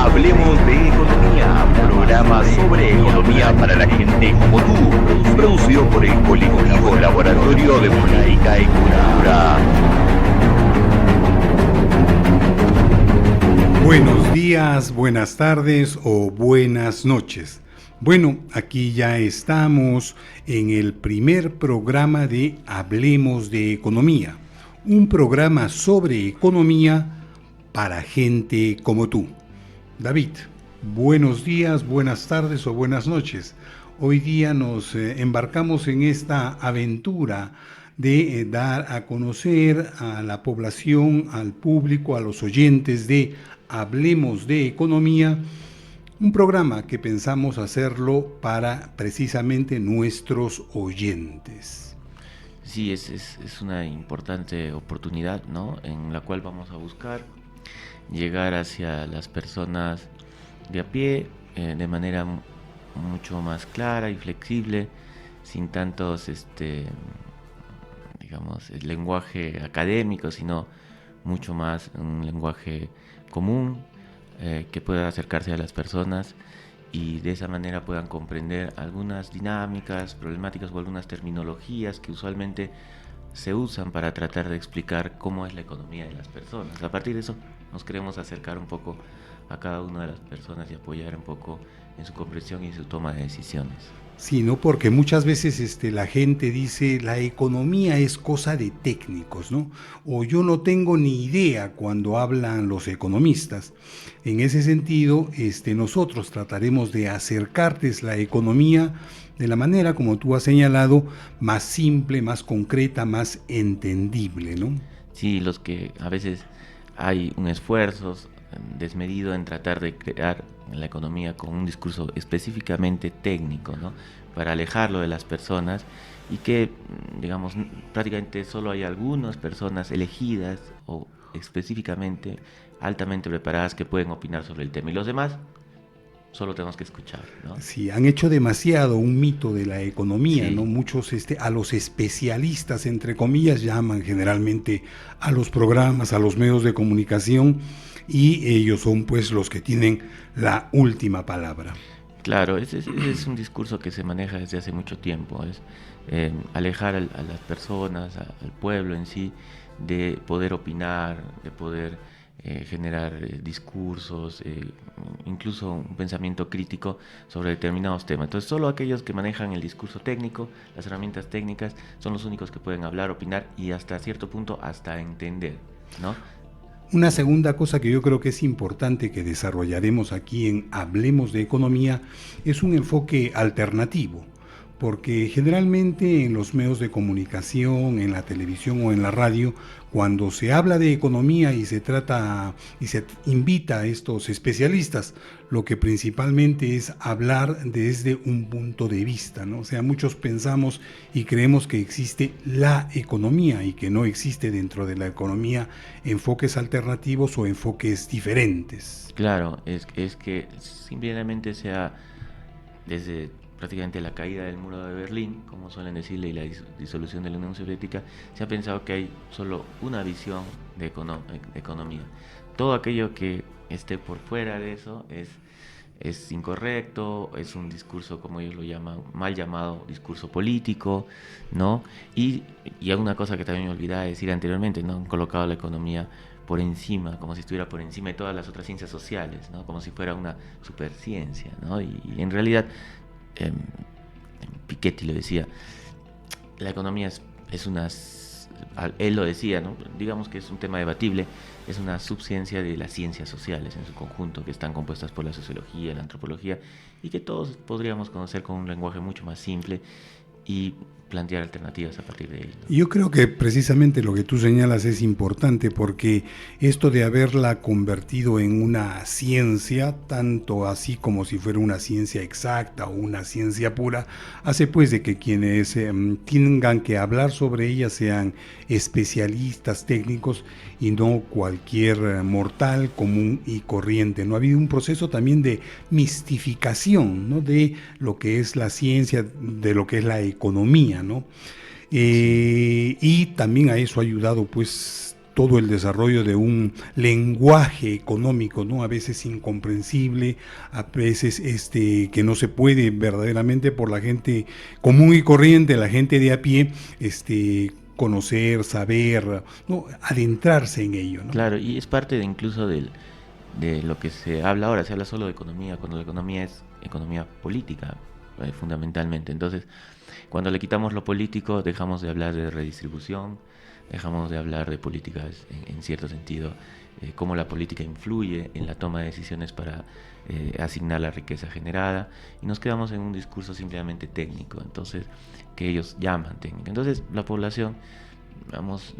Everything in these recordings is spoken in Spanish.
Hablemos de Economía, programa sobre economía para la gente como tú, producido por el colectivo Laboratorio de Política y Cultura. Buenos días, buenas tardes o buenas noches. Bueno, aquí ya estamos en el primer programa de Hablemos de Economía, un programa sobre economía para gente como tú. David, buenos días, buenas tardes o buenas noches. Hoy día nos embarcamos en esta aventura de dar a conocer a la población, al público, a los oyentes de Hablemos de Economía, un programa que pensamos hacerlo para precisamente nuestros oyentes. Sí, es una importante oportunidad, ¿no? En la cual vamos a buscar llegar hacia las personas de a pie de manera mucho más clara y flexible, sin tantos, digamos, el lenguaje académico, sino mucho más un lenguaje común que pueda acercarse a las personas y de esa manera puedan comprender algunas dinámicas, problemáticas o algunas terminologías que usualmente se usan para tratar de explicar cómo es la economía de las personas. A partir de eso nos queremos acercar un poco a cada una de las personas y apoyar un poco en su comprensión y su toma de decisiones. Sí, ¿no? Porque muchas veces la gente dice la economía es cosa de técnicos, ¿no? O yo no tengo ni idea cuando hablan los economistas. En ese sentido, nosotros trataremos de acercarles la economía de la manera, como tú has señalado, más simple, más concreta, más entendible, ¿no? Sí, los que a veces hay un esfuerzo desmedido en tratar de crear la economía con un discurso específicamente técnico, ¿no? Para alejarlo de las personas y que, digamos, prácticamente solo hay algunas personas elegidas o específicamente altamente preparadas que pueden opinar sobre el tema y los demás solo tenemos que escuchar, ¿no? Sí, han hecho demasiado un mito de la economía, Sí. ¿no? Muchos a los especialistas, entre comillas, llaman generalmente a los programas, a los medios de comunicación, y ellos son pues los que tienen la última palabra. Claro, ese es un discurso que se maneja desde hace mucho tiempo, es alejar a las personas, al pueblo en sí, de poder opinar, de poder generar discursos, incluso un pensamiento crítico sobre determinados temas. Entonces, solo aquellos que manejan el discurso técnico, las herramientas técnicas, son los únicos que pueden hablar, opinar y hasta cierto punto hasta entender, ¿no? Una segunda cosa que yo creo que es importante que desarrollaremos aquí en Hablemos de Economía es un enfoque alternativo, porque generalmente en los medios de comunicación, en la televisión o en la radio, cuando se habla de economía y se trata y se invita a estos especialistas, lo que principalmente es hablar desde un punto de vista, ¿no? O sea, muchos pensamos y creemos que existe la economía y que no existe dentro de la economía enfoques alternativos o enfoques diferentes. Claro, es que simplemente sea desde prácticamente la caída del muro de Berlín, como suelen decirle, y la disolución de la Unión Soviética, se ha pensado que hay solo una visión de economía. Todo aquello que esté por fuera de eso es incorrecto, es un discurso, como ellos lo llaman, mal llamado discurso político, ¿no? Y hay una cosa que también me olvidaba decir anteriormente, ¿no? Han colocado la economía por encima, como si estuviera por encima de todas las otras ciencias sociales, ¿no? Como si fuera una superciencia, ¿no? Y en realidad, Piketty lo decía, la economía es una, él lo decía, ¿no? Digamos que es un tema debatible, es una subciencia de las ciencias sociales en su conjunto, que están compuestas por la sociología, la antropología, y que todos podríamos conocer con un lenguaje mucho más simple y plantear alternativas a partir de ello, ¿no? Yo creo que precisamente lo que tú señalas es importante porque esto de haberla convertido en una ciencia, tanto así como si fuera una ciencia exacta o una ciencia pura, hace pues de que quienes tengan que hablar sobre ella sean especialistas técnicos y no cualquier mortal común y corriente. No ha habido un proceso también de mistificación, ¿no? De lo que es la ciencia, de lo que es la economía, ¿no? Y también a eso ha ayudado pues todo el desarrollo de un lenguaje económico, ¿no? A veces incomprensible, a veces que no se puede verdaderamente por la gente común y corriente, la gente de a pie, conocer, saber, ¿no? Adentrarse en ello, ¿no? Claro, y es parte de incluso de lo que se habla ahora. Se habla solo de economía, cuando la economía es economía política, fundamentalmente. Entonces, cuando le quitamos lo político, dejamos de hablar de redistribución, dejamos de hablar de políticas en cierto sentido, cómo la política influye en la toma de decisiones para asignar la riqueza generada, y nos quedamos en un discurso simplemente técnico, entonces, que ellos llaman técnico. Entonces, la población, vamos,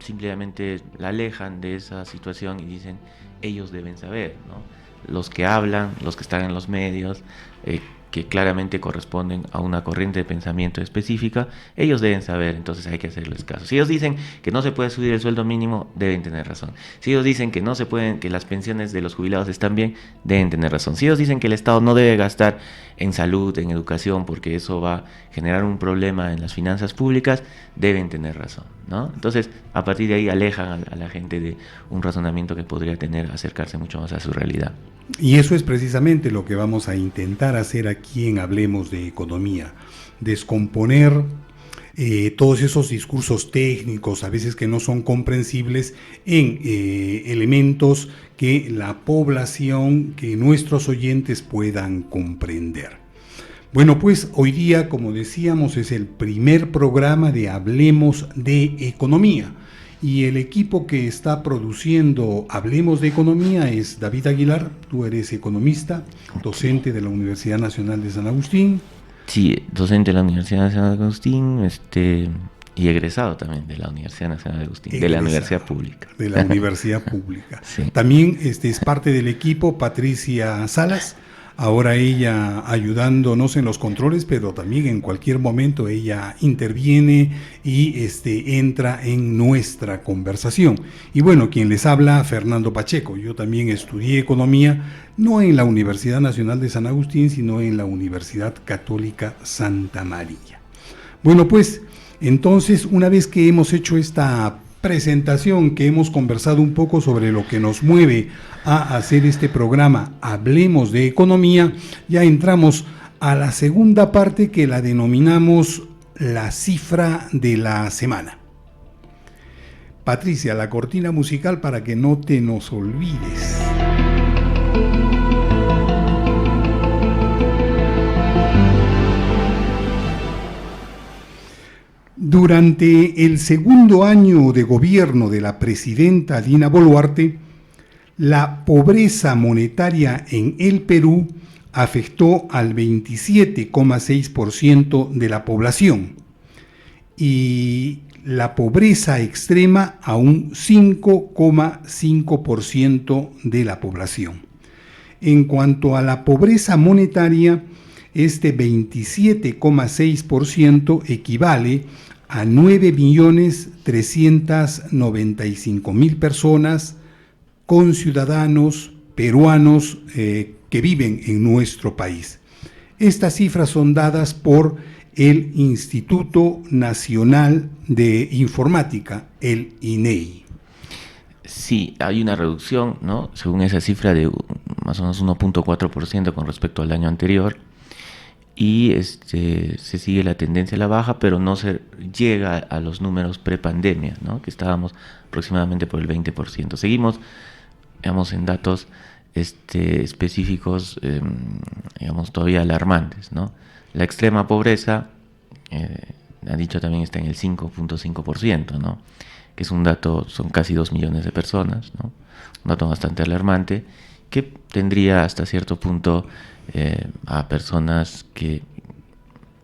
simplemente la alejan de esa situación y dicen, ellos deben saber, ¿no? Los que hablan, los que están en los medios, que claramente corresponden a una corriente de pensamiento específica, ellos deben saber, entonces hay que hacerles caso. Si ellos dicen que no se puede subir el sueldo mínimo, deben tener razón. Si ellos dicen que no se pueden, que las pensiones de los jubilados están bien, deben tener razón. Si ellos dicen que el Estado no debe gastar en salud, en educación, porque eso va a generar un problema en las finanzas públicas, deben tener razón, ¿no? Entonces, a partir de ahí alejan a la gente de un razonamiento que podría acercarse mucho más a su realidad. Y eso es precisamente lo que vamos a intentar hacer aquí en Hablemos de Economía, descomponer todos esos discursos técnicos, a veces que no son comprensibles, en elementos que la población, que nuestros oyentes puedan comprender. Bueno, pues hoy día, como decíamos, es el primer programa de Hablemos de Economía. Y el equipo que está produciendo Hablemos de Economía es David Aguilar. Tú eres economista, docente de la Universidad Nacional de San Agustín. Sí, docente de la Universidad Nacional de Agustín, y egresado también de la Universidad Nacional de Agustín, de la Universidad Pública. De la Universidad Pública. Sí. También es parte del equipo Patricia Salas. Ahora ella ayudándonos en los controles, pero también en cualquier momento ella interviene y entra en nuestra conversación. Y bueno, quien les habla, Fernando Pacheco. Yo también estudié economía, no en la Universidad Nacional de San Agustín, sino en la Universidad Católica Santa María. Bueno, pues, entonces, una vez que hemos hecho esta presentación, que hemos conversado un poco sobre lo que nos mueve a hacer este programa Hablemos de Economía, ya entramos a la segunda parte, que la denominamos la cifra de la semana. Patricia, la cortina musical para que no te nos olvides. Durante el segundo año de gobierno de la presidenta Dina Boluarte, la pobreza monetaria en el Perú afectó al 27,6% de la población y la pobreza extrema a un 5,5% de la población. En cuanto a la pobreza monetaria, este 27,6% equivale a 9.395.000 personas, conciudadanos peruanos que viven en nuestro país. Estas cifras son dadas por el Instituto Nacional de Informática, el INEI. Sí, hay una reducción, ¿no? Según esa cifra, de más o menos 1.4% con respecto al año anterior. Y se sigue la tendencia a la baja, pero no se llega a los números prepandemia, ¿no? Que estábamos aproximadamente por el 20%. Seguimos, digamos, en datos específicos, digamos, todavía alarmantes, ¿no? La extrema pobreza, han dicho también, está en el 5.5%, ¿no? Que es un dato, son casi 2 millones de personas, ¿no? Un dato bastante alarmante, que tendría hasta cierto punto a personas que,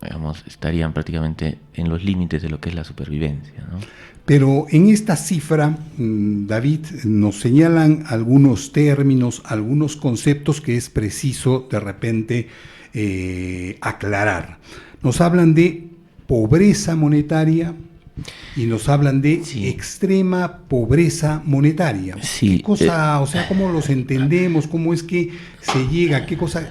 digamos, estarían prácticamente en los límites de lo que es la supervivencia, ¿no? Pero en esta cifra, David, nos señalan algunos términos, algunos conceptos que es preciso de repente aclarar. Nos hablan de pobreza monetaria y nos hablan de extrema pobreza monetaria. Sí, ¿Qué cosa, o sea, cómo los entendemos? ¿Cómo es que se llega? ¿Qué cosa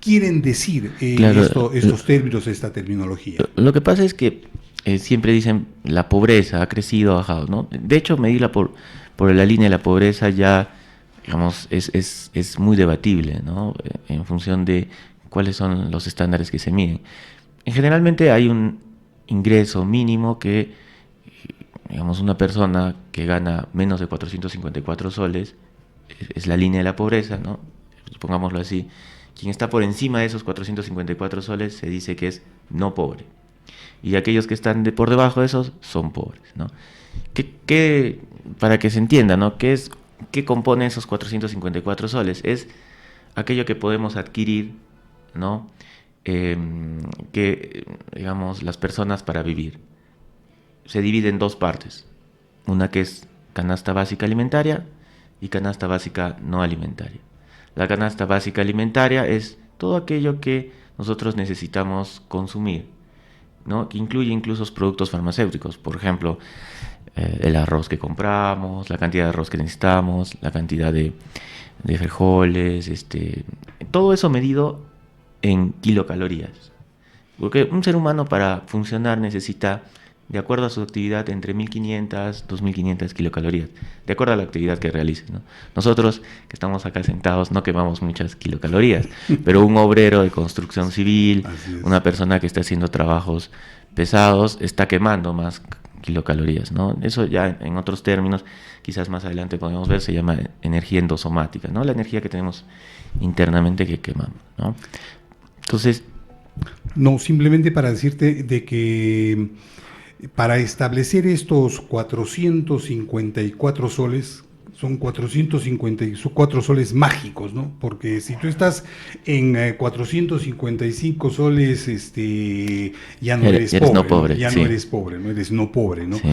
quieren decir claro, estos términos, esta terminología? Lo que pasa es que siempre dicen la pobreza ha crecido, ha bajado, ¿no? De hecho, medirla por la línea de la pobreza ya, digamos, es muy debatible, ¿no? En función de cuáles son los estándares que se miden. Generalmente hay un ingreso mínimo que, digamos, una persona que gana menos de 454 soles es la línea de la pobreza, ¿no? Pongámoslo así. Quien está por encima de esos 454 soles se dice que es no pobre. Y aquellos que están por debajo de esos son pobres, ¿no? Para que se entienda, ¿no? ¿Qué compone esos 454 soles? Es aquello que podemos adquirir, ¿no? Digamos, las personas para vivir. Se divide en dos partes. Una que es canasta básica alimentaria y canasta básica no alimentaria. La canasta básica alimentaria es todo aquello que nosotros necesitamos consumir, ¿no? Que incluye incluso productos farmacéuticos, por ejemplo, el arroz que compramos, la cantidad de arroz que necesitamos, la cantidad de frijoles, todo eso medido en kilocalorías. Porque un ser humano para funcionar necesita, de acuerdo a su actividad, entre 1500 2500 kilocalorías, de acuerdo a la actividad que realice, ¿no? Nosotros que estamos acá sentados no quemamos muchas kilocalorías, pero un obrero de construcción civil, una persona que está haciendo trabajos pesados, está quemando más kilocalorías, ¿no? Eso ya en otros términos, quizás más adelante podemos ver, se llama energía endosomática, ¿no? La energía que tenemos internamente que quemamos, ¿no? Entonces... No, simplemente para decirte de que para establecer estos 454 soles, son 454 soles mágicos, ¿no? Porque si tú estás en 455 soles, ya no eres pobre, no pobre, ya sí. no eres pobre, no eres no pobre, ¿no? Sí.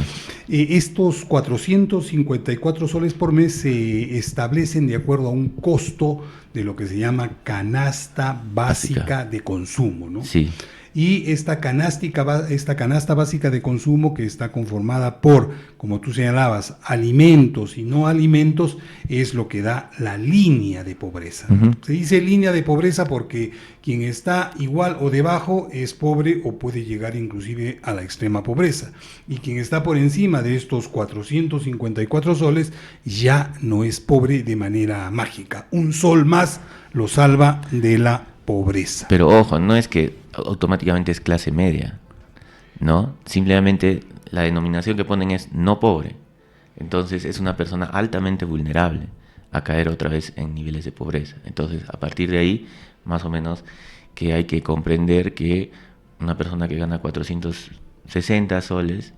Estos 454 soles por mes se establecen de acuerdo a un costo de lo que se llama canasta básica de consumo, ¿no? Sí. Y esta canasta básica de consumo, que está conformada por, como tú señalabas, alimentos y no alimentos, es lo que da la línea de pobreza. Uh-huh. Se dice línea de pobreza porque quien está igual o debajo es pobre o puede llegar inclusive a la extrema pobreza. Y quien está por encima de estos 454 soles ya no es pobre de manera mágica. Un sol más lo salva de la pobreza. Pero ojo, no es que automáticamente es clase media, ¿no? Simplemente la denominación que ponen es no pobre. Entonces es una persona altamente vulnerable a caer otra vez en niveles de pobreza. Entonces, a partir de ahí, más o menos, que hay que comprender que una persona que gana 460 soles,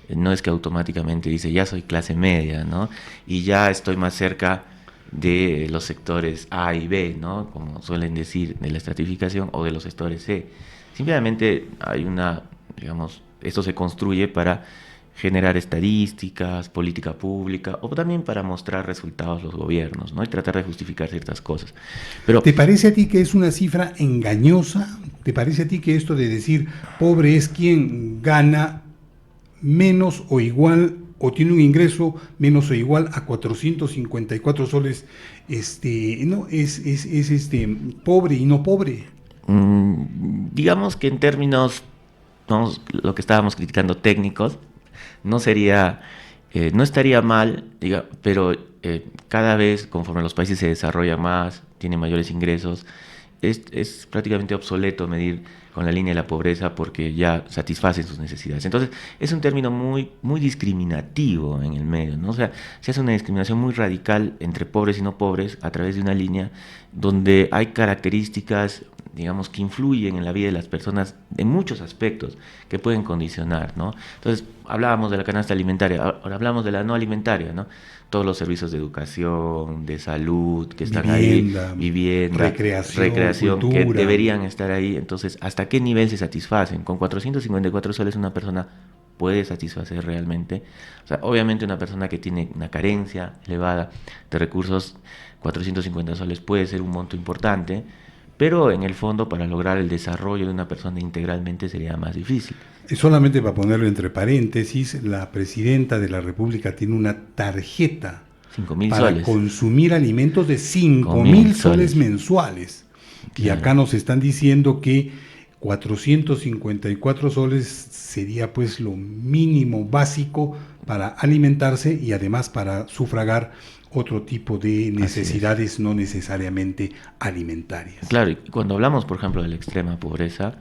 no es que automáticamente dice, ya soy clase media, ¿no? Y ya estoy más cerca de los sectores A y B, ¿no? Como suelen decir, de la estratificación, o de los sectores C. Simplemente hay digamos, esto se construye para generar estadísticas, política pública, o también para mostrar resultados los gobiernos, ¿no? Y tratar de justificar ciertas cosas. Pero, ¿te parece a ti que es una cifra engañosa? ¿Te parece a ti que esto de decir pobre es quien gana menos o igual o tiene un ingreso menos o igual a 454 soles, no es pobre y no pobre? Digamos que en términos, vamos, lo que estábamos criticando técnicos, no estaría mal, pero cada vez conforme los países se desarrollan más, tienen mayores ingresos, es prácticamente obsoleto medir con la línea de la pobreza porque ya satisfacen sus necesidades. Entonces, es un término muy, muy discriminativo en el medio, ¿no? O sea, se hace una discriminación muy radical entre pobres y no pobres a través de una línea donde hay características, digamos, que influyen en la vida de las personas en muchos aspectos que pueden condicionar, ¿no? Entonces, hablábamos de la canasta alimentaria, ahora hablamos de la no alimentaria, ¿no? Todos los servicios de educación, de salud que están vivienda, recreación que deberían estar ahí. Entonces, ¿hasta qué nivel se satisfacen? Con 454 soles una persona puede satisfacer realmente. O sea, obviamente una persona que tiene una carencia elevada de recursos, 450 soles puede ser un monto importante, pero en el fondo para lograr el desarrollo de una persona integralmente sería más difícil. Solamente para ponerlo entre paréntesis, la presidenta de la República tiene una tarjeta 5.000 para soles. consumir alimentos de 5.000 soles mensuales. Claro. Y acá nos están diciendo que 454 soles sería pues lo mínimo básico para alimentarse y además para sufragar otro tipo de necesidades no necesariamente alimentarias. Claro, y cuando hablamos, por ejemplo, de la extrema pobreza,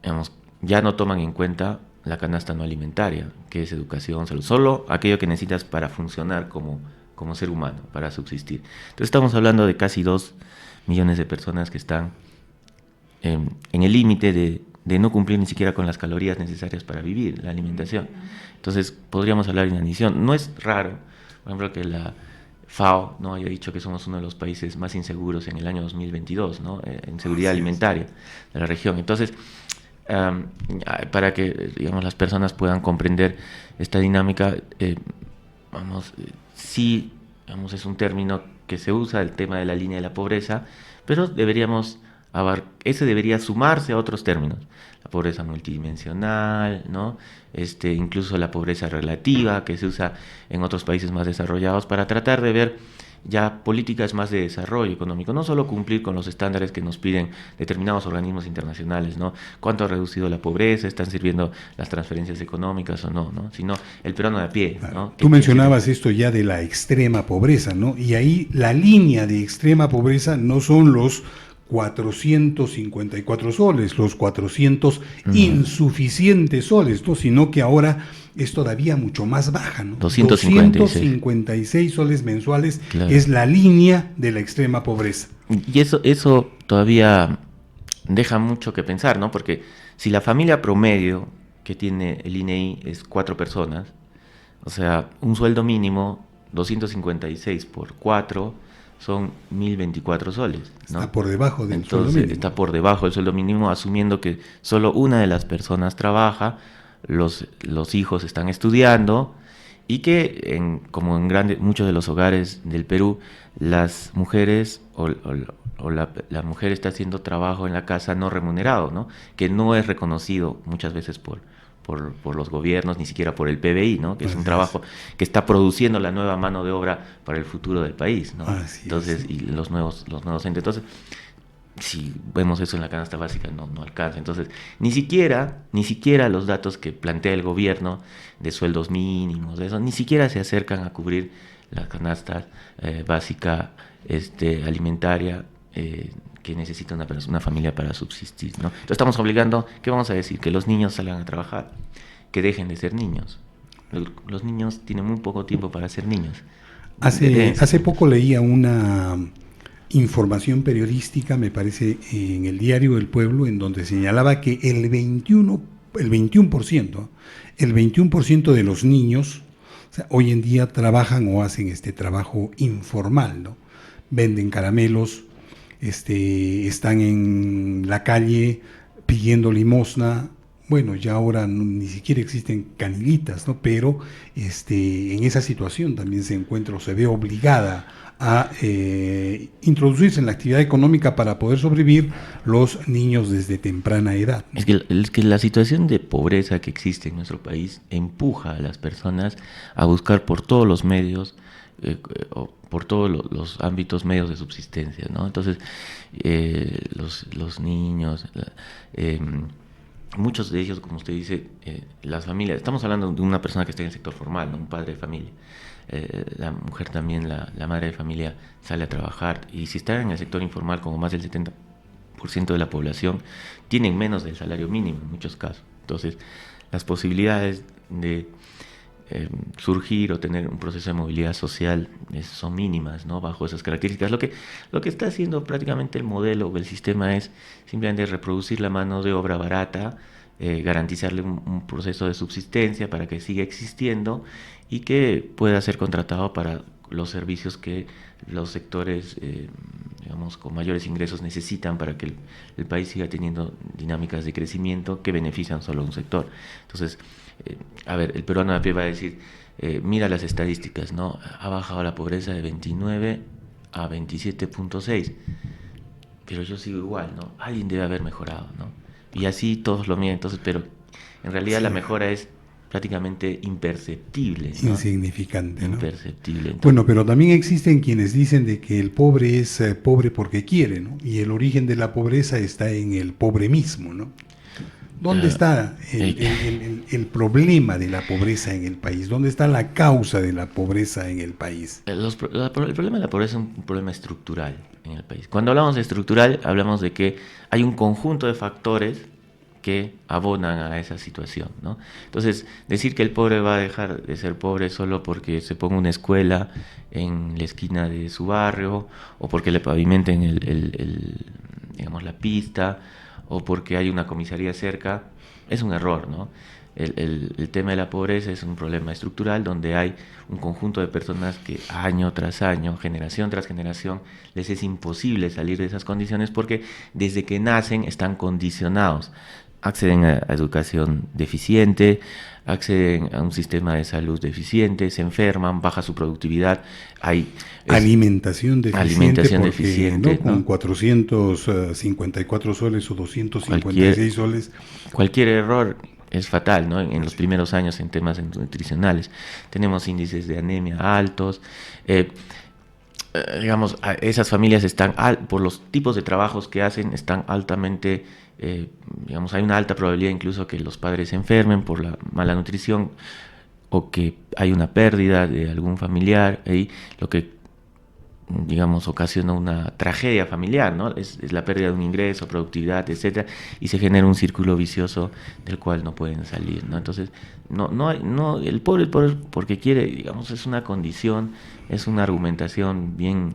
digamos, ya no toman en cuenta la canasta no alimentaria, que es educación, salud, solo aquello que necesitas para funcionar como ser humano, para subsistir. Entonces estamos hablando de casi 2 millones de personas que están en el límite de no cumplir ni siquiera con las calorías necesarias para vivir, la alimentación. Entonces podríamos hablar de inanición. No es raro, por ejemplo, que la FAO no haya dicho que somos uno de los países más inseguros en el año 2022, ¿no? En seguridad alimentaria de la región. Entonces, para que digamos las personas puedan comprender esta dinámica, sí, vamos, es un término que se usa, el tema de la línea de la pobreza, pero ese debería sumarse a otros términos, la pobreza multidimensional, ¿no? Incluso la pobreza relativa, que se usa en otros países más desarrollados, para tratar de ver ya políticas más de desarrollo económico, no solo cumplir con los estándares que nos piden determinados organismos internacionales, ¿no? ¿Cuánto ha reducido la pobreza? ¿Están sirviendo las transferencias económicas o no? ¿No? Sino el peruano de a pie, ¿no? Tú mencionabas esto ya de la extrema pobreza, ¿no? Y ahí la línea de extrema pobreza no son los 454 soles, los 400 insuficientes soles, ¿no? Sino que ahora es todavía mucho más baja, ¿no? 256 soles mensuales, claro, es la línea de la extrema pobreza. Y eso todavía deja mucho que pensar, ¿no? Porque si la familia promedio que tiene el INEI es 4 personas, o sea, un sueldo mínimo, 256 por 4, son 1.024 soles, ¿no? Está por debajo del sueldo mínimo. Está por debajo del sueldo mínimo, asumiendo que solo una de las personas trabaja, los hijos están estudiando y que, como en muchos de los hogares del Perú, las mujeres la mujer está haciendo trabajo en la casa no remunerado, ¿no? Que no es reconocido muchas veces por los gobiernos, ni siquiera por el PBI, ¿no? Que es un trabajo que está produciendo la nueva mano de obra para el futuro del país, ¿no? Entonces, y los nuevos entes. Entonces, si vemos eso en la canasta básica, no alcanza. Entonces, ni siquiera los datos que plantea el gobierno de sueldos mínimos, de eso, ni siquiera se acercan a cubrir la canasta básica alimentaria que necesita una familia para subsistir, ¿no? Entonces estamos obligando, ¿qué vamos a decir? Que los niños salgan a trabajar, que dejen de ser niños. Los niños tienen muy poco tiempo para ser niños. Hace poco leía una información periodística, me parece, en el diario El Pueblo, en donde señalaba que el 21% de los niños, o sea, hoy en día trabajan o hacen este trabajo informal, ¿no? Venden caramelos, están en la calle pidiendo limosna. Bueno, ya ahora ni siquiera existen canilitas, ¿no? Pero en esa situación también se encuentra o se ve obligada a introducirse en la actividad económica para poder sobrevivir los niños desde temprana edad, ¿no? Es que la situación de pobreza que existe en nuestro país empuja a las personas a buscar por todos los medios o por todos los ámbitos medios de subsistencia, ¿no? Entonces, los niños, muchos de ellos, como usted dice, las familias, estamos hablando de una persona que está en el sector formal, ¿no? Un padre de familia. La mujer también, la madre de familia, sale a trabajar, y si está en el sector informal, como más del 70% de la población, tienen menos del salario mínimo en muchos casos. Entonces, las posibilidades de surgir o tener un proceso de movilidad social son mínimas, ¿no? Bajo esas características. Lo que está haciendo prácticamente el modelo o el sistema es simplemente reproducir la mano de obra barata, garantizarle un proceso de subsistencia para que siga existiendo y que pueda ser contratado para los servicios que los sectores digamos, con mayores ingresos necesitan para que el país siga teniendo dinámicas de crecimiento que benefician solo a un sector. Entonces, el peruano a pie va a decir, mira las estadísticas, ¿no? Ha bajado la pobreza de 29 a 27.6, pero yo sigo igual, ¿no? Alguien debe haber mejorado, ¿no? Y así todos lo miden, entonces, pero en realidad la mejora es prácticamente imperceptible, ¿no? Insignificante, ¿no? Imperceptible. Entonces, Bueno, pero también existen quienes dicen de que el pobre es pobre porque quiere, ¿no? Y el origen de la pobreza está en el pobre mismo, ¿no? ¿Dónde está el problema de la pobreza en el país? ¿Dónde está la causa de la pobreza en el país? el problema de la pobreza es un problema estructural en el país. Cuando hablamos de estructural, hablamos de que hay un conjunto de factores que abonan a esa situación, ¿no? Entonces, decir que el pobre va a dejar de ser pobre solo porque se ponga una escuela en la esquina de su barrio, o porque le pavimenten digamos, la pista, o porque hay una comisaría cerca, es un error, ¿no? El tema de la pobreza es un problema estructural donde hay un conjunto de personas que año tras año, generación tras generación, les es imposible salir de esas condiciones porque desde que nacen están condicionados. Acceden a educación deficiente, acceden a un sistema de salud deficiente, se enferman, baja su productividad, hay alimentación deficiente, ¿no? Con 454 soles o 256 soles. Cualquier error es fatal, ¿no? En los primeros años en temas nutricionales. Tenemos índices de anemia altos. Digamos, esas familias están, por los tipos de trabajos que hacen, están altamente, digamos, hay una alta probabilidad incluso que los padres se enfermen por la mala nutrición o que hay una pérdida de algún familiar, lo que, digamos, ocasiona una tragedia familiar, ¿no? Es la pérdida de un ingreso, productividad, etcétera, y se genera un círculo vicioso del cual no pueden salir, ¿no? Entonces, el pobre porque quiere, digamos, es una condición, es una argumentación bien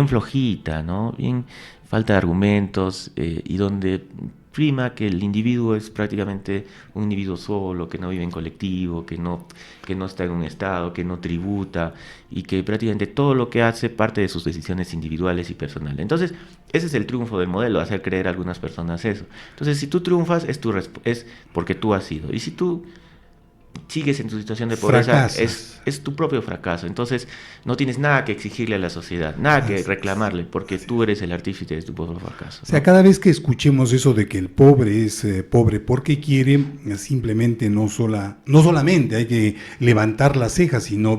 flojita, ¿no? Bien falta de argumentos, y donde prima que el individuo es prácticamente un individuo solo, que no vive en colectivo, que no está en un estado, que no tributa y que prácticamente todo lo que hace parte de sus decisiones individuales y personales. Entonces, ese es el triunfo del modelo, hacer creer a algunas personas eso. Entonces, si tú triunfas es porque tú has sido. Y si tú sigues en tu situación de pobreza, es tu propio fracaso. Entonces, no tienes nada que exigirle a la sociedad, nada que reclamarle, porque tú eres el artífice de tu propio fracaso, ¿no? O sea, cada vez que escuchemos eso de que el pobre es pobre porque quiere, simplemente no solamente hay que levantar las cejas, sino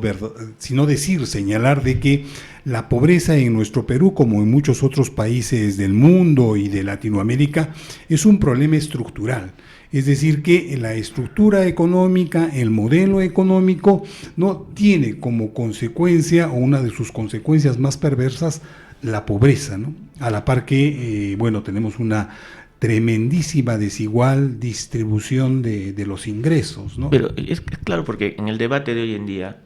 señalar de que la pobreza en nuestro Perú, como en muchos otros países del mundo y de Latinoamérica, es un problema estructural. Es decir, que la estructura económica, el modelo económico, no tiene como consecuencia, o una de sus consecuencias más perversas, la pobreza, ¿no? A la par que, tenemos una tremendísima desigual distribución de los ingresos, ¿no? Pero es claro, porque en el debate de hoy en día,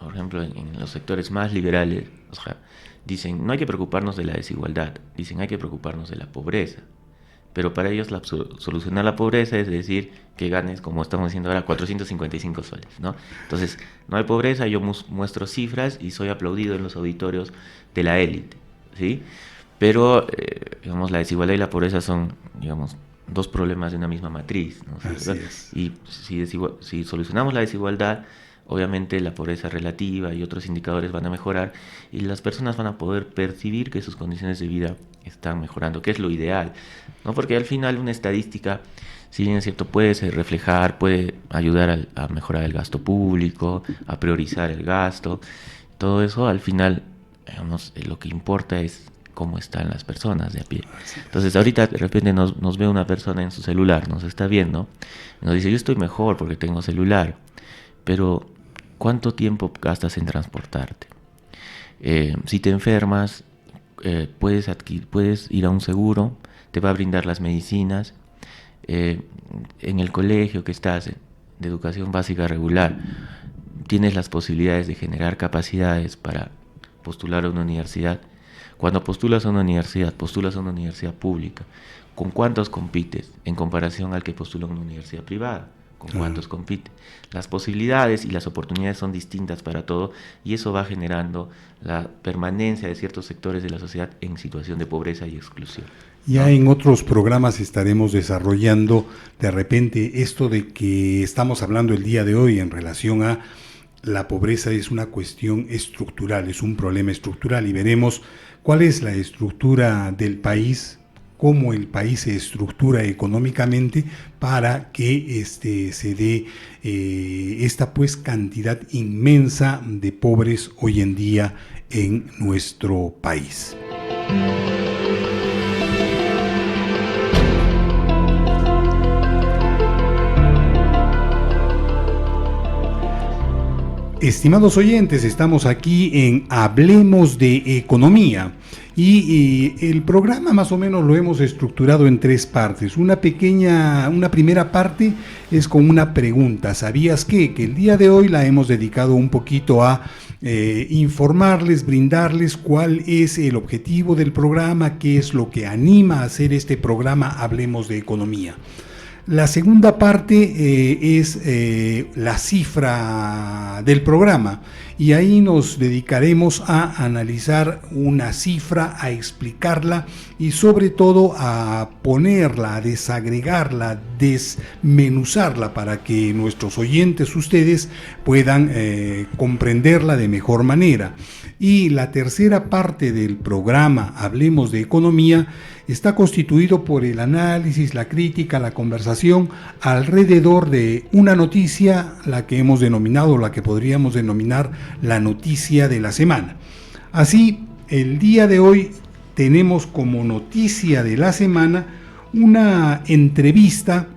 por ejemplo, en los sectores más liberales, o sea, dicen, no hay que preocuparnos de la desigualdad, dicen, hay que preocuparnos de la pobreza. Pero para ellos solucionar la pobreza es decir que ganes, como estamos diciendo ahora, 455 soles, ¿no? Entonces, no hay pobreza, yo muestro cifras y soy aplaudido en los auditorios de la élite, ¿sí? Pero, digamos, la desigualdad y la pobreza son, digamos, dos problemas de una misma matriz, ¿no? Así es. Y si solucionamos la desigualdad, obviamente la pobreza relativa y otros indicadores van a mejorar y las personas van a poder percibir que sus condiciones de vida están mejorando, que es lo ideal, ¿no? Porque al final una estadística, si bien es cierto, puede reflejar, puede ayudar a mejorar el gasto público, a priorizar el gasto, todo eso al final, digamos, lo que importa es cómo están las personas de a pie. Entonces ahorita de repente nos ve una persona en su celular, nos está viendo, y nos dice, yo estoy mejor porque tengo celular, pero ¿cuánto tiempo gastas en transportarte? Si te enfermas, puedes ir a un seguro, te va a brindar las medicinas. En el colegio que estás, de educación básica regular, tienes las posibilidades de generar capacidades para postular a una universidad. Cuando postulas a una universidad pública, ¿con cuántos compites en comparación al que postula a una universidad privada? ¿Con cuántos compite? Las posibilidades y las oportunidades son distintas para todo y eso va generando la permanencia de ciertos sectores de la sociedad en situación de pobreza y exclusión. Ya en otros programas estaremos desarrollando de repente esto de que estamos hablando el día de hoy en relación a la pobreza es una cuestión estructural, es un problema estructural y veremos cuál es la estructura del país, cómo el país se estructura económicamente para que se dé esta pues cantidad inmensa de pobres hoy en día en nuestro país. Estimados oyentes, estamos aquí en Hablemos de Economía y el programa más o menos lo hemos estructurado en 3 partes. Una primera parte es con una pregunta. ¿Sabías qué? Que el día de hoy la hemos dedicado un poquito a informarles, brindarles cuál es el objetivo del programa, qué es lo que anima a hacer este programa Hablemos de Economía. La segunda parte es la cifra del programa y ahí nos dedicaremos a analizar una cifra, a explicarla y sobre todo a ponerla, a desagregarla, desmenuzarla para que nuestros oyentes, ustedes, puedan comprenderla de mejor manera. Y la tercera parte del programa Hablemos de Economía está constituido por el análisis, la crítica, la conversación alrededor de una noticia, la que hemos denominado, la que podríamos denominar la noticia de la semana. Así, el día de hoy tenemos como noticia de la semana una entrevista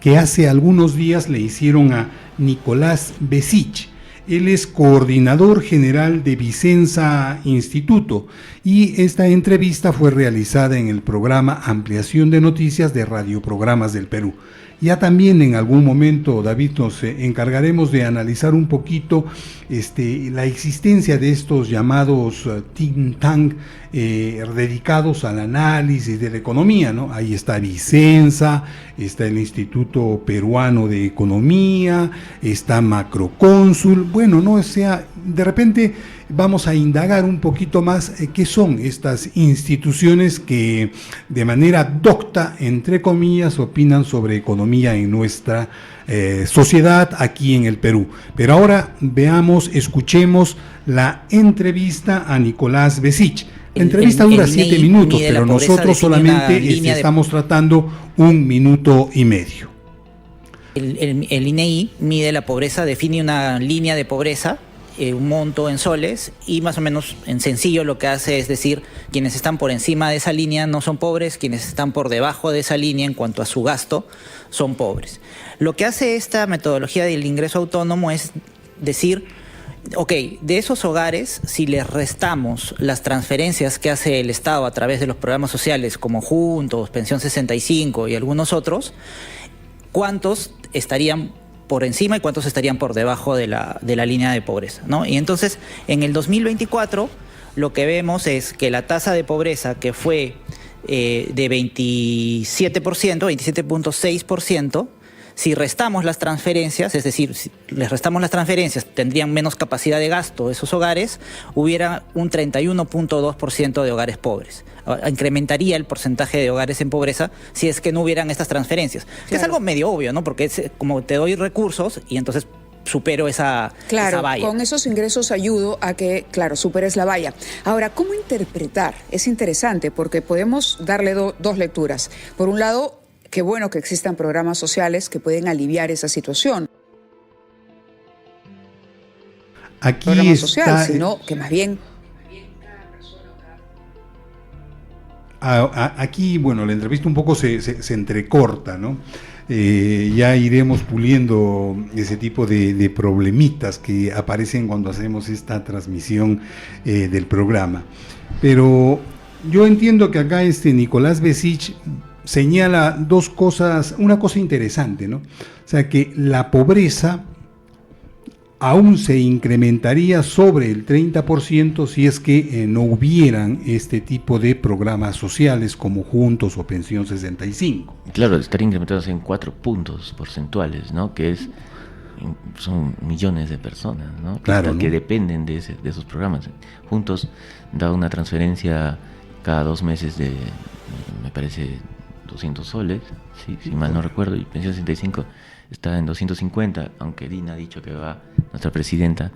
que hace algunos días le hicieron a Nicolás Besich. Él es coordinador general de Vicenza Instituto y esta entrevista fue realizada en el programa Ampliación de Noticias de Radioprogramas del Perú. Ya también en algún momento, David, nos encargaremos de analizar un poquito la existencia de estos llamados think tank dedicados al análisis de la economía, ¿no? Ahí está Vicenza, está el Instituto Peruano de Economía, está Macrocónsul. Bueno, no, o sea, de repente vamos a indagar un poquito más qué son estas instituciones que de manera docta, entre comillas, opinan sobre economía en nuestra sociedad aquí en el Perú. Pero ahora veamos, escuchemos la entrevista a Nicolás Besich. La entrevista dura 7 minutos, pero nosotros solamente estamos tratando 1 minuto y medio. El INEI mide la pobreza, define una línea de pobreza, un monto en soles, y más o menos en sencillo lo que hace es decir, quienes están por encima de esa línea no son pobres, quienes están por debajo de esa línea en cuanto a su gasto son pobres. Lo que hace esta metodología del ingreso autónomo es decir, ok, de esos hogares, si les restamos las transferencias que hace el Estado a través de los programas sociales como Juntos, Pensión 65 y algunos otros, ¿cuántos estarían por encima y cuántos estarían por debajo de la línea de pobreza, ¿no? Y entonces, en el 2024, lo que vemos es que la tasa de pobreza, que fue de 27%, 27.6%, si restamos las transferencias, es decir, si les restamos las transferencias, tendrían menos capacidad de gasto esos hogares, hubiera un 31.2% de hogares pobres. Incrementaría el porcentaje de hogares en pobreza si es que no hubieran estas transferencias. Claro. Que es algo medio obvio, ¿no? Porque es como te doy recursos y entonces supero esa valla. Con esos ingresos ayudo a que, superes la valla. Ahora, ¿cómo interpretar? Es interesante porque podemos darle dos lecturas. Por un lado, qué bueno que existan programas sociales que pueden aliviar esa situación. Aquí programa está, social, sino que más bien aquí, bueno, la entrevista un poco se entrecorta, ¿no? Ya iremos puliendo ese tipo de problemitas que aparecen cuando hacemos esta transmisión del programa. Pero yo entiendo que acá Nicolás Besich señala dos cosas, una cosa interesante, ¿no? O sea, que la pobreza aún se incrementaría sobre el 30% si es que no hubieran este tipo de programas sociales como Juntos o Pensión 65. Claro, estaría incrementados en 4 puntos porcentuales, ¿no? Que son millones de personas, ¿no? Claro, ¿no? Que dependen de esos programas. Juntos da una transferencia cada 2 meses de, me parece, 200 soles, si mal no recuerdo, y Pensión 65 está en 250, aunque Dina ha dicho que va, nuestra presidenta,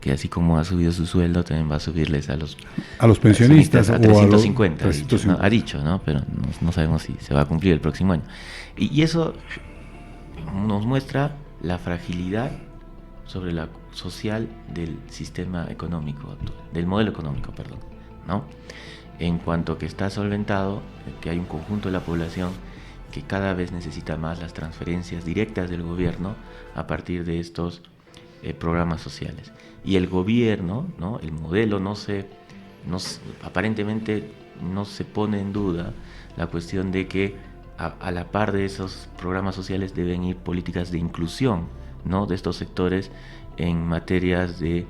que así como ha subido su sueldo, también va a subirles a los pensionistas a o 350, a los 350. ha dicho, ¿no? Pero no sabemos si se va a cumplir el próximo año. Y eso nos muestra la fragilidad sobre la social del sistema económico actual, del modelo económico, perdón, ¿no? En cuanto que está solventado, que hay un conjunto de la población que cada vez necesita más las transferencias directas del gobierno a partir de estos programas sociales. Y el gobierno, ¿no? El modelo aparentemente no se pone en duda la cuestión de que a la par de esos programas sociales deben ir políticas de inclusión, ¿no? De estos sectores en materias de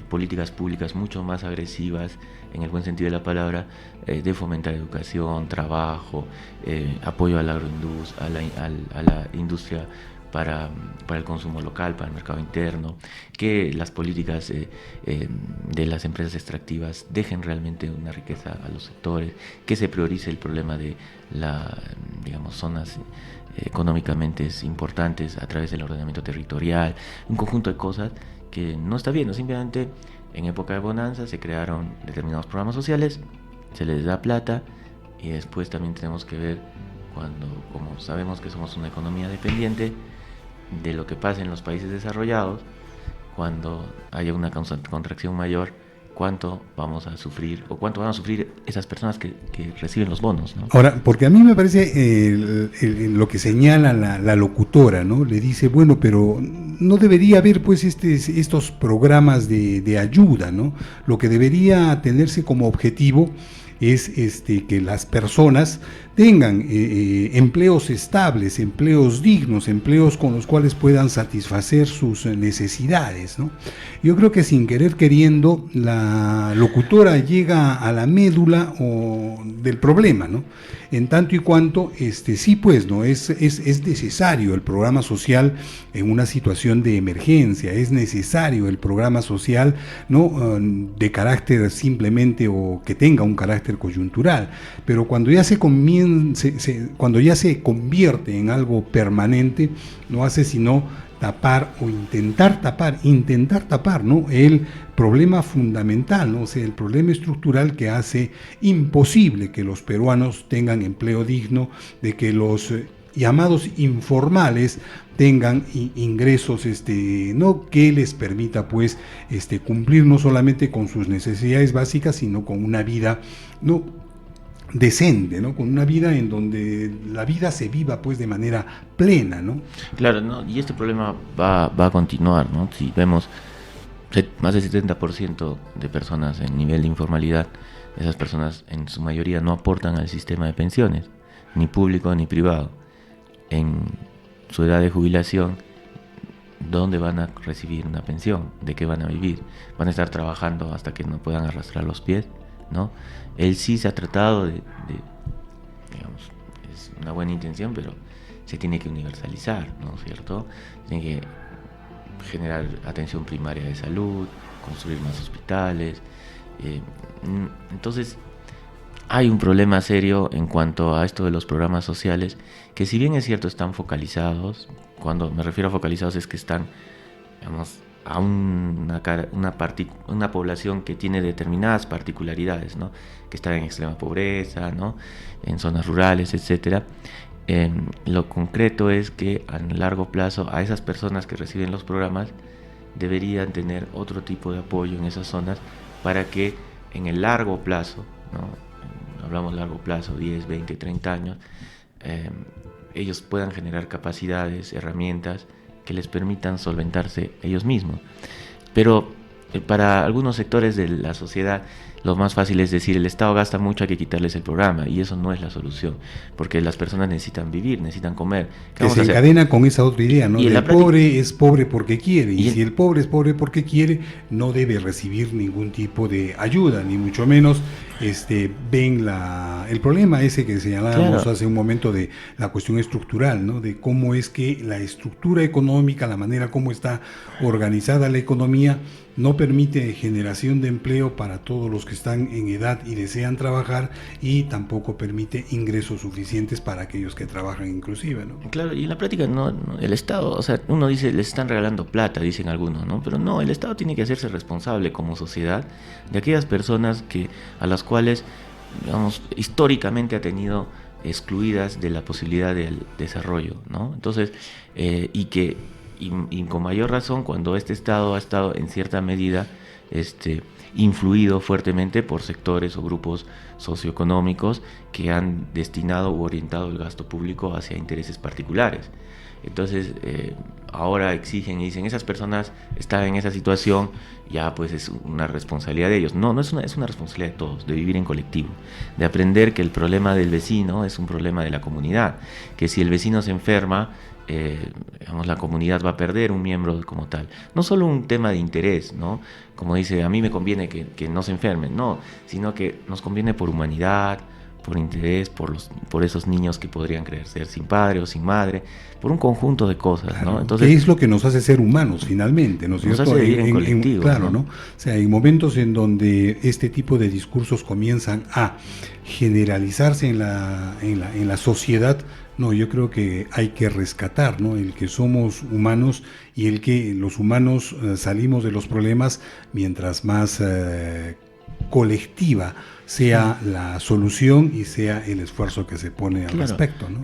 políticas públicas mucho más agresivas, en el buen sentido de la palabra, de fomentar educación, trabajo, apoyo a la a la industria para el consumo local, para el mercado interno, que las políticas de las empresas extractivas dejen realmente una riqueza a los sectores, que se priorice el problema de zonas económicamente importantes a través del ordenamiento territorial, un conjunto de cosas que no está bien, ¿no? Simplemente en época de bonanza se crearon determinados programas sociales, se les da plata y después también tenemos que ver como sabemos que somos una economía dependiente de lo que pasa en los países desarrollados, cuando haya una contracción mayor, cuánto vamos a sufrir o cuánto van a sufrir esas personas que reciben los bonos, ¿no? Ahora, porque a mí me parece lo que señala la locutora, ¿no? Le dice, bueno, pero no debería haber pues estos programas de ayuda, ¿no? Lo que debería tenerse como objetivo es que las personas tengan empleos estables, empleos dignos, empleos con los cuales puedan satisfacer sus necesidades, ¿no? Yo creo que sin querer queriendo la locutora llega a la médula del problema, ¿no? En tanto y cuanto sí, pues, no es necesario el programa social en una situación de emergencia, es necesario el programa social, no de carácter simplemente o que tenga un carácter coyuntural, pero cuando ya cuando ya se convierte en algo permanente, no hace sino tapar o intentar tapar, ¿no? El problema fundamental, ¿no? O sea, el problema estructural que hace imposible que los peruanos tengan empleo digno, de que los llamados informales tengan ingresos no que les permita pues cumplir no solamente con sus necesidades básicas, sino con una vida decente, ¿no? Con una vida en donde la vida se viva pues de manera plena, ¿no? Claro, ¿no? Y este problema va a continuar, ¿no? Si vemos más del 70% de personas en nivel de informalidad, esas personas en su mayoría no aportan al sistema de pensiones, ni público ni privado. En su edad de jubilación, ¿dónde van a recibir una pensión? ¿De qué van a vivir? ¿Van a estar trabajando hasta que no puedan arrastrar los pies? ¿No? Él sí se ha tratado digamos, es una buena intención, pero se tiene que universalizar, ¿no es cierto? Tiene que generar atención primaria de salud, construir más hospitales. Entonces, hay un problema serio en cuanto a esto de los programas sociales, que si bien es cierto están focalizados, cuando me refiero a focalizados es que están, digamos, a una población que tiene determinadas particularidades, ¿no? Que está en extrema pobreza, ¿no? En zonas rurales, etcétera. Lo concreto es que a largo plazo a esas personas que reciben los programas deberían tener otro tipo de apoyo en esas zonas para que en el largo plazo, ¿no? Hablamos largo plazo, 10, 20, 30 años, ellos puedan generar capacidades, herramientas que les permitan solventarse ellos mismos. Pero para algunos sectores de la sociedad lo más fácil es decir, el Estado gasta mucho, hay que quitarles el programa, y eso no es la solución, porque las personas necesitan vivir, necesitan comer. Que se encadena con esa otra idea, ¿no? El pobre es pobre porque quiere, y si el pobre es pobre porque quiere, no debe recibir ningún tipo de ayuda, ni mucho menos ven el problema ese que señalábamos claro. Hace un momento de la cuestión estructural, ¿no? De cómo es que la estructura económica, la manera como está organizada la economía, no permite generación de empleo para todos los que que están en edad y desean trabajar, y tampoco permite ingresos suficientes para aquellos que trabajan inclusive, ¿no? Claro, y en la práctica el Estado, o sea, uno dice, les están regalando plata, dicen algunos, ¿no? Pero no, el Estado tiene que hacerse responsable como sociedad de aquellas personas a las cuales, digamos, históricamente ha tenido excluidas de la posibilidad del desarrollo, ¿no? Entonces, y con mayor razón cuando este Estado ha estado en cierta medida influido fuertemente por sectores o grupos socioeconómicos que han destinado u orientado el gasto público hacia intereses particulares. Entonces, ahora exigen y dicen, esas personas están en esa situación, ya pues es una responsabilidad de ellos. No es una responsabilidad de todos, de vivir en colectivo, de aprender que el problema del vecino es un problema de la comunidad, que si el vecino se enferma, digamos, la comunidad va a perder un miembro como tal. No solo un tema de interés, ¿no? Como dice, a mí me conviene que no se enfermen, no, sino que nos conviene por humanidad, por interés, por esos niños que podrían crecer sin padre o sin madre, por un conjunto de cosas, claro, ¿no? Entonces, ¿qué es lo que nos hace ser humanos finalmente? ¿No es cierto? Nos hace vivir en colectivo, claro, ¿no? ¿no? O sea, en momentos en donde este tipo de discursos comienzan a generalizarse en la sociedad, no, yo creo que hay que rescatar, ¿no? El que somos humanos y el que los humanos salimos de los problemas mientras más colectiva sea la solución y sea el esfuerzo que se pone al respecto, ¿no?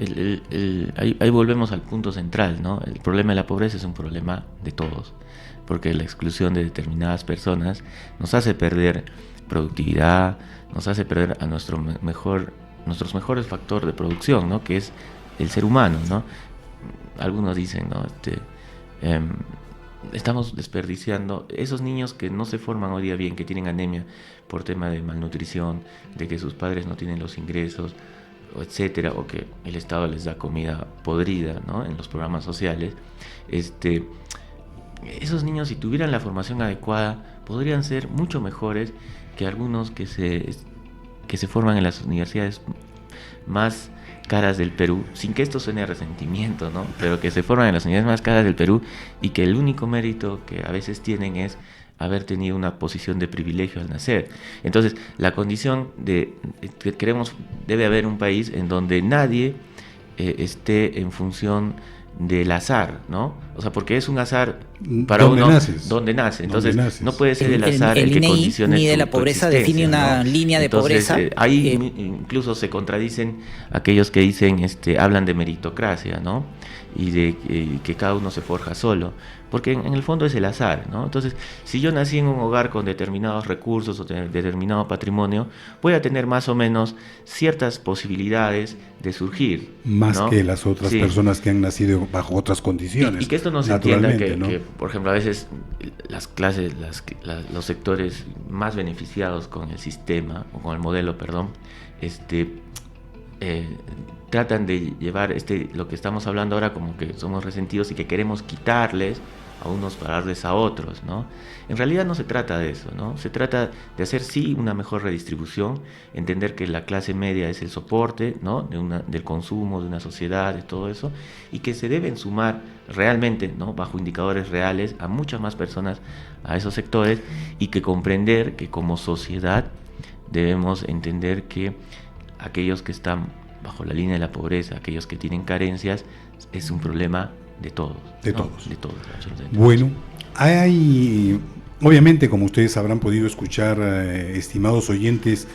Ahí volvemos al punto central, ¿no? El problema de la pobreza es un problema de todos, porque la exclusión de determinadas personas nos hace perder productividad, nos hace perder a nuestros mejores factores de producción, ¿no? Que es el ser humano, ¿no? Algunos dicen, ¿no? Estamos desperdiciando esos niños que no se forman hoy día bien, que tienen anemia por tema de malnutrición, de que sus padres no tienen los ingresos, etcétera, o que el Estado les da comida podrida, ¿no? En los programas sociales. Esos niños, si tuvieran la formación adecuada, podrían ser mucho mejores que algunos que se forman en las universidades más caras del Perú, sin que esto suene a resentimiento, ¿no? Pero que se forman en las unidades más caras del Perú y que el único mérito que a veces tienen es haber tenido una posición de privilegio al nacer. Entonces, la condición que queremos, debe haber un país en donde nadie esté en función del azar, ¿no? O sea, porque es un azar para uno donde nace. Entonces, no puede ser el azar el que INEI condicione mide tu la pobreza, define una línea de pobreza. Ahí incluso se contradicen aquellos que dicen, hablan de meritocracia, ¿no? Y de que cada uno se forja solo, porque en el fondo es el azar, ¿no? Entonces, si yo nací en un hogar con determinados recursos o determinado patrimonio, voy a tener más o menos ciertas posibilidades de surgir. Más, ¿no?, que las otras sí, personas que han nacido bajo otras condiciones. Y que esto no se entienda que, ¿no?, que, por ejemplo, a veces las clases, los sectores más beneficiados con el sistema, o con el modelo, perdón, tratan de llevar lo que estamos hablando ahora como que somos resentidos y que queremos quitarles a unos para darles a otros, ¿no? En realidad no se trata de eso, ¿no? Se trata de hacer sí una mejor redistribución, entender que la clase media es el soporte, ¿no?, del consumo, de una sociedad, de todo eso, y que se deben sumar realmente, ¿no?, bajo indicadores reales a muchas más personas a esos sectores, y que comprender que como sociedad debemos entender que aquellos que están bajo la línea de la pobreza, aquellos que tienen carencias, es un problema de todos. De ¿no? todos. De todos, absolutamente. Bueno, hay, obviamente, como ustedes habrán podido escuchar, estimados oyentes,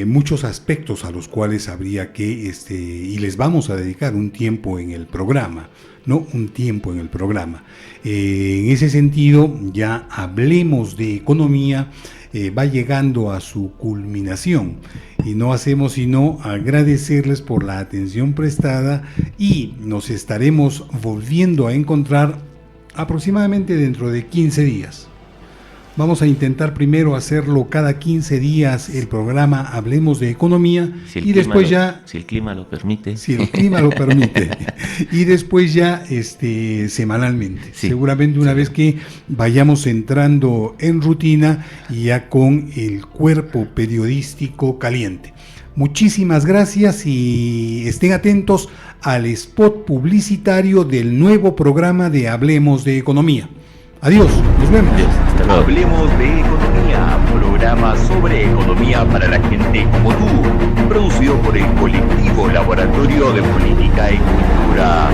muchos aspectos a los cuales habría que, y les vamos a dedicar un tiempo en el programa, ¿no? Un tiempo en el programa. En ese sentido, ya hablemos de economía, va llegando a su culminación y no hacemos sino agradecerles por la atención prestada, y nos estaremos volviendo a encontrar aproximadamente dentro de 15 días. Vamos a intentar primero hacerlo cada 15 días el programa Hablemos de Economía, y después si el clima lo permite. Si el clima lo permite. Y después ya semanalmente. Sí, seguramente una vez que vayamos entrando en rutina y ya con el cuerpo periodístico caliente. Muchísimas gracias y estén atentos al spot publicitario del nuevo programa de Hablemos de Economía. Adiós, nos vemos. Hablemos de Economía, programa sobre economía para la gente como tú, producido por el colectivo Laboratorio de Política y Cultura.